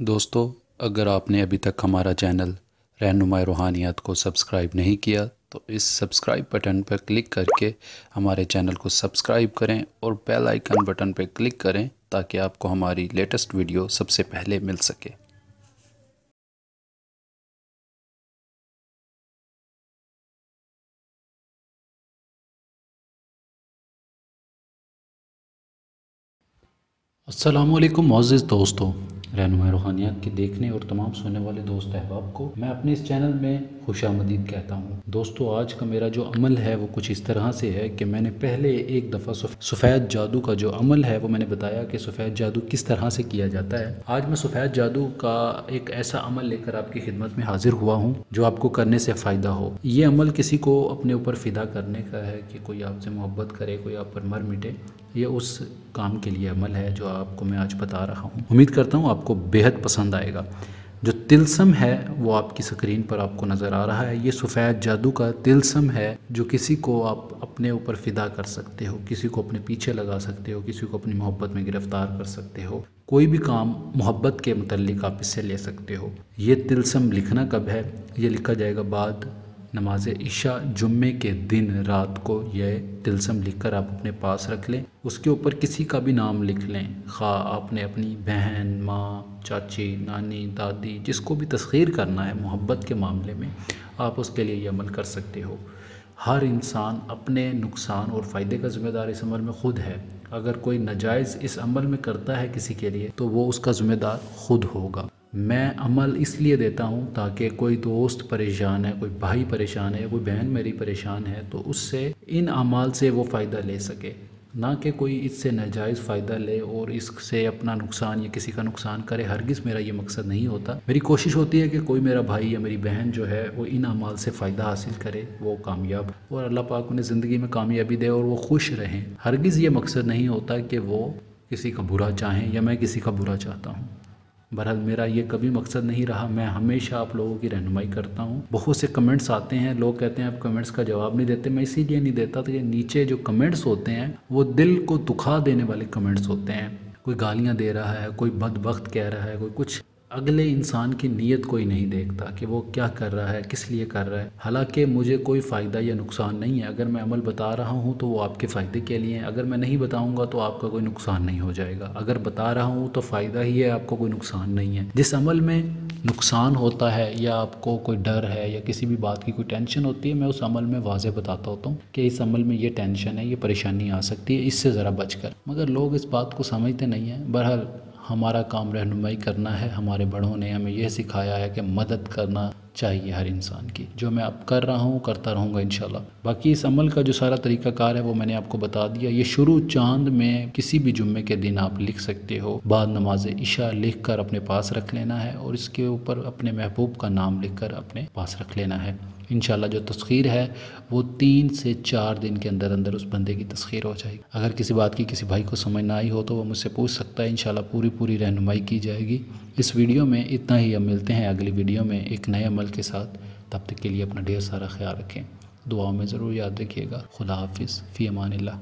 दोस्तों, अगर आपने अभी तक हमारा चैनल रहनुमाई रूहानियत को सब्सक्राइब नहीं किया तो इस सब्सक्राइब बटन पर क्लिक करके हमारे चैनल को सब्सक्राइब करें और बेल आइकन बटन पर क्लिक करें ताकि आपको हमारी लेटेस्ट वीडियो सबसे पहले मिल सके। अस्सलामुअलैकुम मोअज़्ज़िज़ दोस्तों, रहनुमाई रूहानियत के देखने और तमाम सुनने वाले दोस्त अहबाब को मैं अपने इस चैनल में खुशामदीद कहता हूँ। दोस्तों, आज का मेरा जो अमल है वो कुछ इस तरह से है कि मैंने पहले एक दफ़ा सफ़ेद जादू का जो अमल है वो मैंने बताया कि सफ़ेद जादू किस तरह से किया जाता है। आज मैं सफ़ेद जादू का एक ऐसा अमल लेकर आपकी खिदमत में हाजिर हुआ हूँ जो आपको करने से फ़ायदा हो। ये अमल किसी को अपने ऊपर फ़िदा करने का है कि कोई आपसे मोहब्बत करे, कोई आप पर मर मिटे। ये उस काम के लिए अमल है जो आपको मैं आज बता रहा हूँ। उम्मीद करता हूँ आपको बेहद पसंद आएगा। जो तिलस्म है वो आपकी स्क्रीन पर आपको नज़र आ रहा है। ये सफ़ेद जादू का तिलस्म है जो किसी को आप अपने ऊपर फ़िदा कर सकते हो, किसी को अपने पीछे लगा सकते हो, किसी को अपनी मोहब्बत में गिरफ़्तार कर सकते हो। कोई भी काम मोहब्बत के मुतल्लिक़ आप इससे ले सकते हो। ये तिलस्म लिखना कब है? ये लिखा जाएगा बाद नमाज इशा जुम्मे के दिन रात को। यह तिलस्म लिखकर आप अपने पास रख लें। उसके ऊपर किसी का भी नाम लिख लें, खा आपने अपनी बहन, माँ, चाची, नानी, दादी, जिसको भी तस्खीर करना है मोहब्बत के मामले में, आप उसके लिए ये अमल कर सकते हो। हर इंसान अपने नुकसान और फ़ायदे का ज़िम्मेदार इस अमल में ख़ुद है। अगर कोई नाजायज़ इस अमल में करता है किसी के लिए तो वो उसका ज़िम्मेदार ख़ुद होगा। मैं अमल इसलिए देता हूँ ताकि कोई दोस्त परेशान है, कोई भाई परेशान है, कोई बहन मेरी परेशान है तो उससे इन अमाल से वो फ़ायदा ले सके, ना कि कोई इससे नाजायज़ फ़ायदा ले और इससे अपना नुकसान या किसी का नुकसान करे। हरगिज़ मेरा ये मकसद नहीं होता। मेरी कोशिश होती है कि कोई मेरा भाई या मेरी बहन जो है वो इन अमाल से फ़ायदा हासिल करे, वो कामयाब, और अल्लाह पाक उन्हें ज़िंदगी में कामयाबी दे और वो खुश रहें। हरगिज़ ये मकसद नहीं होता कि वो किसी का बुरा चाहें या मैं किसी का बुरा चाहता हूँ। बहरहाल मेरा ये कभी मकसद नहीं रहा। मैं हमेशा आप लोगों की रहनुमाई करता हूँ। बहुत से कमेंट्स आते हैं, लोग कहते हैं आप कमेंट्स का जवाब नहीं देते। मैं इसीलिए नहीं देता तो ये नीचे जो कमेंट्स होते हैं वो दिल को दुखा देने वाले कमेंट्स होते हैं। कोई गालियाँ दे रहा है, कोई बदबख्त कह रहा है, कोई कुछ। अगले इंसान की नीयत कोई नहीं देखता कि वो क्या कर रहा है, किस लिए कर रहा है। हालांकि मुझे कोई फ़ायदा या नुकसान नहीं है। अगर मैं अमल बता रहा हूँ तो वो आपके फ़ायदे के लिए है। अगर मैं नहीं बताऊँगा तो आपका कोई नुकसान नहीं हो जाएगा। अगर बता रहा हूँ तो फ़ायदा ही है, आपको कोई नुकसान नहीं है। जिस अमल में नुकसान होता है या आपको कोई डर है या किसी भी बात की कोई टेंशन होती है, मैं उस अमल में वाज़े बताता होता हूँ कि इस अमल में ये टेंशन है, ये परेशानी आ सकती है, इससे ज़रा बच कर। मगर लोग इस बात को समझते नहीं हैं। बहरहाल हमारा काम रहनुमाई करना है। हमारे बड़ों ने हमें यह सिखाया है कि मदद करना चाहिए हर इंसान की, जो मैं अब कर रहा हूँ, करता रहूँगा इंशाल्लाह। बाकी इस अमल का जो सारा तरीक़ाकार है वो मैंने आपको बता दिया। ये शुरू चांद में किसी भी जुम्मे के दिन आप लिख सकते हो। बाद नमाज इशा लिख कर अपने पास रख लेना है और इसके ऊपर अपने महबूब का नाम लिख कर अपने पास रख लेना है। इंशाल्लाह जो तस्खीर है वो 3 से 4 दिन के अंदर अंदर उस बंदे की तस्खीर हो जाएगी। अगर किसी बात की किसी भाई को समझ ना आई हो तो वो मुझसे पूछ सकता है। इंशाल्लाह पूरी रहनुमाई की जाएगी। इस वीडियो में इतना ही। अब मिलते हैं अगली वीडियो में एक नए अमल के साथ। तब तक के लिए अपना ढेर सारा ख्याल रखें। दुआओं में ज़रूर याद रखिएगा। खुदा हाफिज़, फ़ी अमानिल्लाह।